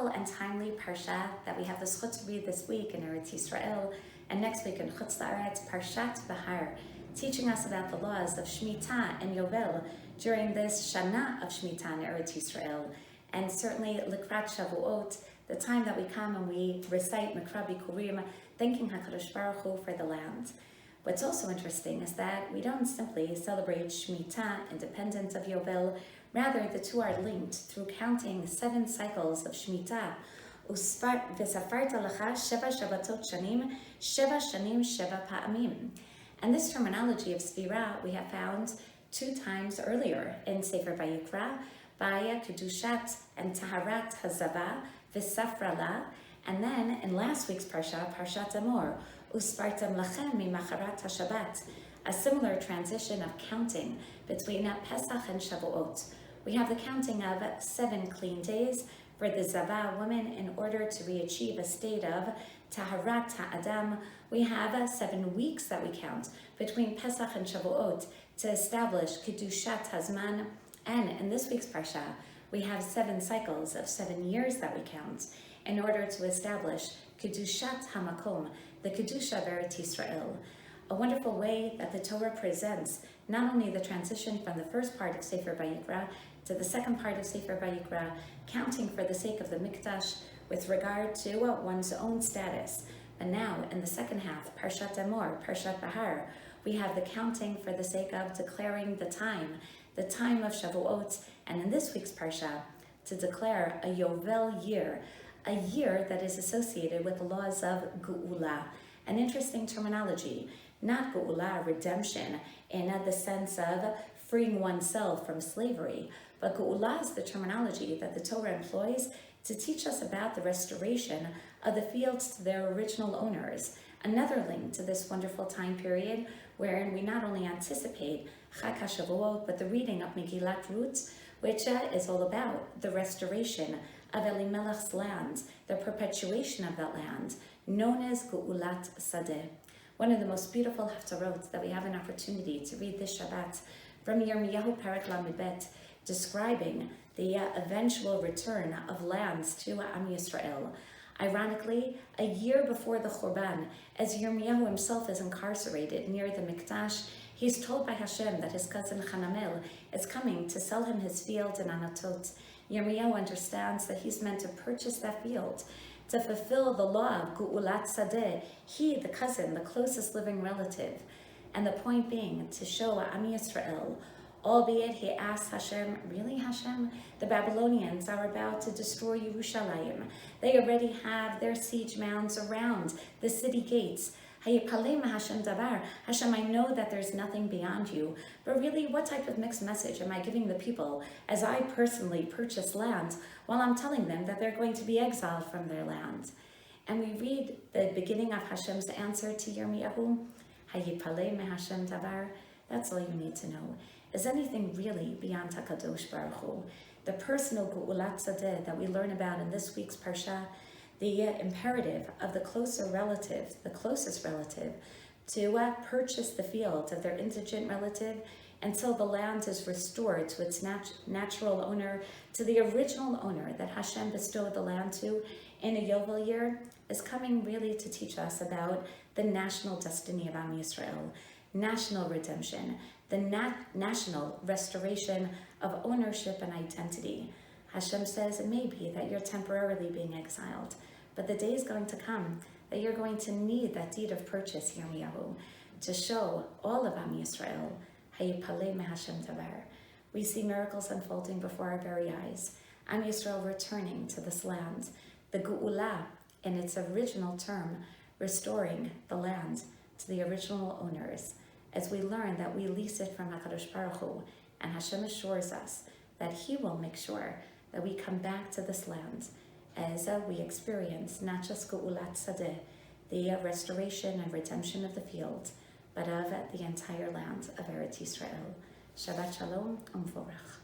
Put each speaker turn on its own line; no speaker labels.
wonderful and timely parsha that we have the zchut to read this week in Eretz Yisrael, and next week in Chutz La'aretz, Parashat Behar, teaching us about the laws of Shemitah and Yovel during this Shana of Shemitah in Eretz Yisrael, and certainly Likrat Shavuot, the time that we come and we recite Mikra Bikurim, thanking HaKadosh Baruch Hu for the land. What's also interesting is that we don't simply celebrate Shemitah independent of Yovel. Rather, the two are linked through counting 7 cycles of Shemitah. V'safarta lecha sheva shabatot shanim, sheva shanim sheva pa'amim. And this terminology of Sfira we have found 2 times earlier in Sefer Vayikra, by Kedushat and Taharat Hazava, V'safra la, and then in last week's Parsha, Parshat Amor, Uspartam lachem mimacharat HaShabbat, a similar transition of counting between Pesach and Shavuot. We have the counting of 7 clean days for the Zava woman in order to achieve a state of Taharat HaAdam. We have 7 weeks that we count between Pesach and Shavuot to establish Kedushat Hazman. And in this week's Parsha, we have 7 cycles of 7 years that we count in order to establish Kedushat HaMakom, the Kedusha of Eretz Yisrael. A wonderful way that the Torah presents not only the transition from the first part of Sefer Vayikra to the second part of Sefer Vayikra, counting for the sake of the Mikdash with regard to one's own status. But now, in the second half, Parshat Amor, Parshat Behar, we have the counting for the sake of declaring the time of Shavuot, and in this week's Parsha, to declare a Yovel year, a year that is associated with the laws of Geula, an interesting terminology, not Geula, redemption, in the sense of freeing oneself from slavery, but Geula is the terminology that the Torah employs to teach us about the restoration of the fields to their original owners. Another link to this wonderful time period wherein we not only anticipate Chag HaShavuot, but the reading of Megillat Ruth, which is all about the restoration of Elimelech's land, the perpetuation of that land, known as Geulat Sadeh. One of the most beautiful haftarot that we have an opportunity to read this Shabbat from Yirmiyahu Perek Lamid, describing the eventual return of lands to Am Yisrael. Ironically, a year before the Churban, as Yirmiyahu himself is incarcerated near the Mikdash, he's told by Hashem that his cousin Hanamel is coming to sell him his field in Anatot. Yirmiyahu understands that he's meant to purchase that field to fulfill the law of Geulat Sadeh, he, the cousin, the closest living relative. And the point being to show Am Yisrael, albeit he asks Hashem, really Hashem? The Babylonians are about to destroy Yerushalayim. They already have their siege mounds around the city gates. Hashem davar. Hashem, I know that there's nothing beyond you, but really, what type of mixed message am I giving the people as I personally purchase land while I'm telling them that they're going to be exiled from their land? And we read the beginning of Hashem's answer to Yirmiyahu, Hayipalei me Hashem davar. That's all you need to know. Is anything really beyond HaKadosh Baruch Hu? The personal Geulat Sadeh that we learn about in this week's Parsha, the imperative of the closest relative, to purchase the field of their indigent relative until the land is restored to its natural owner, to the original owner that Hashem bestowed the land to in a Yovel year, is coming really to teach us about the national destiny of Am Yisrael, national redemption, the national restoration of ownership and identity. Hashem says it may be that you're temporarily being exiled, but the day is going to come that you're going to need that deed of purchase, Yirmiyahu, to show all of Am Yisrael, Hayipalei me Hashem davar. We see miracles unfolding before our very eyes. Am Yisrael returning to this land, the Geula, in its original term, restoring the land to the original owners, as we learn that we lease it from HaKadosh Baruch Hu, and Hashem assures us that He will make sure that we come back to this land as we experience not just Geulat Sadeh, the restoration and redemption of the field, but of the entire land of Eretz Yisrael. Shabbat Shalom Umvorach.